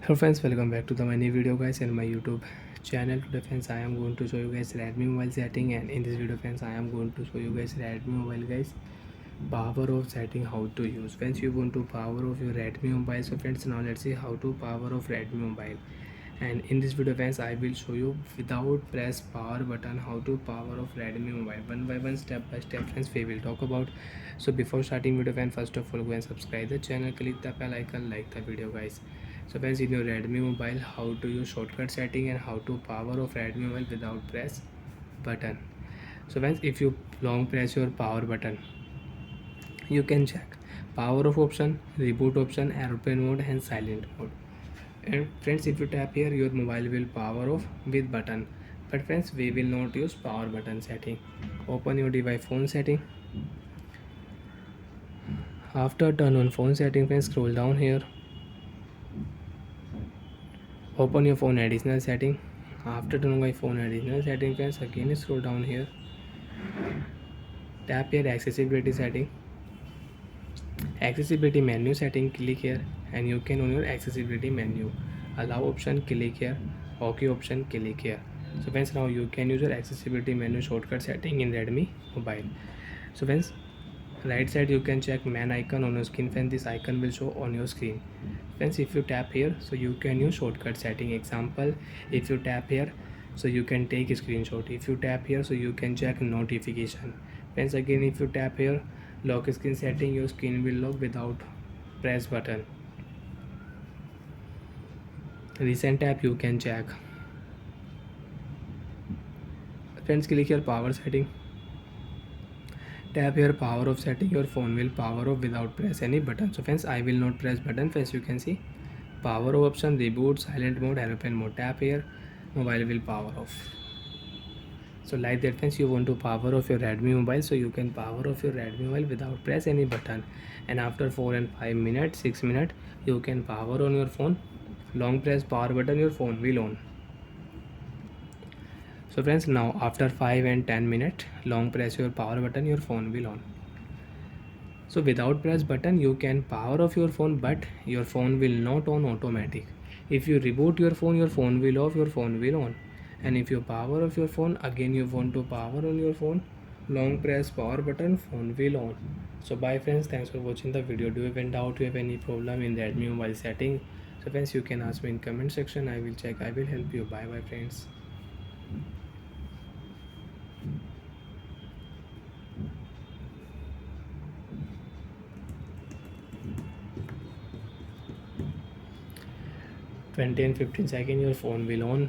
Hello friends, welcome back to my new video guys in my YouTube channel. Today friends, I am going to show you guys Redmi mobile setting, and in this video friends, I am going to show you guys Redmi mobile guys power off setting, how to use. Friends, you want to power off your Redmi mobile. So friends, now let's see how to power off Redmi mobile. And in this video friends, I will show you without press power button how to power off Redmi mobile, one by one, step by step friends, we will talk about. So before starting video friends, first of all go and subscribe the channel, click the bell icon, like the video guys. So friends, in your Redmi mobile, how to use shortcut setting and how to power off Redmi mobile without press button. So friends, if you long press your power button, you can check power off option, reboot option, airplane mode and silent mode. And friends, if you tap here, your mobile will power off with button. But friends, we will not use power button setting. Open your device phone setting. After turn on phone setting friends, scroll down here. Open your phone additional setting. After turn on my phone additional setting friends, again scroll down here. Tap here accessibility setting. Accessibility menu setting, click here and you can on your accessibility menu. Allow option, click here. OK option, click here. So friends, now you can use your accessibility menu shortcut setting in Redmi mobile. So friends, right side you can check man icon on your screen. Friends, this icon will show on your screen. Friends, if you tap here, so you can use shortcut setting. Example, if you tap here, so you can take a screenshot. If you tap here, so you can check notification. Friends, again if you tap here, lock screen setting, your screen will lock without press button. Recent app you can check. Friends, click here power setting. Tap here power off setting, your phone will power off without press any button. So friends, I will not press button. Friends, you can see power off option, reboot, silent mode, airplane mode. Tap here, mobile will power off. So like that friends, you want to power off your Redmi mobile, so you can power off your Redmi mobile without press any button. And after 4 and 5 minutes, 6 minutes, you can power on your phone. Long press power button, your phone will on. So friends, now after 5 and 10 minutes, long press your power button, your phone will on. So without press button you can power off your phone, but your phone will not on automatic. If you reboot your phone will off, your phone will on. And if you power off your phone, again you want to power on your phone, long press power button, phone will on. So bye friends, thanks for watching the video. Do you have any doubt, do you have any problem in Redmi mobile setting? So friends, you can ask me in comment section, I will check, I will help you. Bye bye friends. 20 and 15 seconds, your phone will on.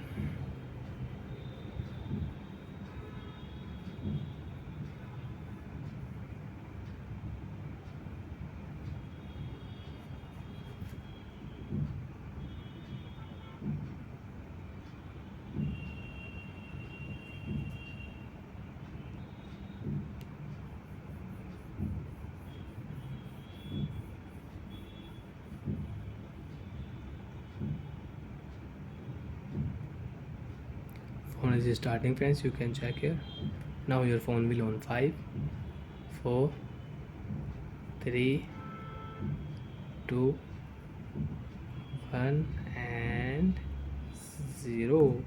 Phone is starting friends, you can check here. Now your phone will on. 5 4 3 2 1 and 0.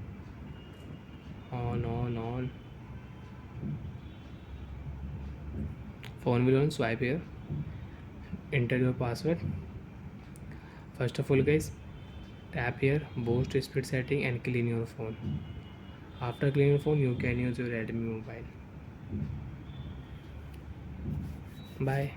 On. Phone will on. Swipe here, enter your password. First of all guys, tap here boost speed setting and clean your phone. After cleaning your phone, you can use your Redmi mobile. Bye.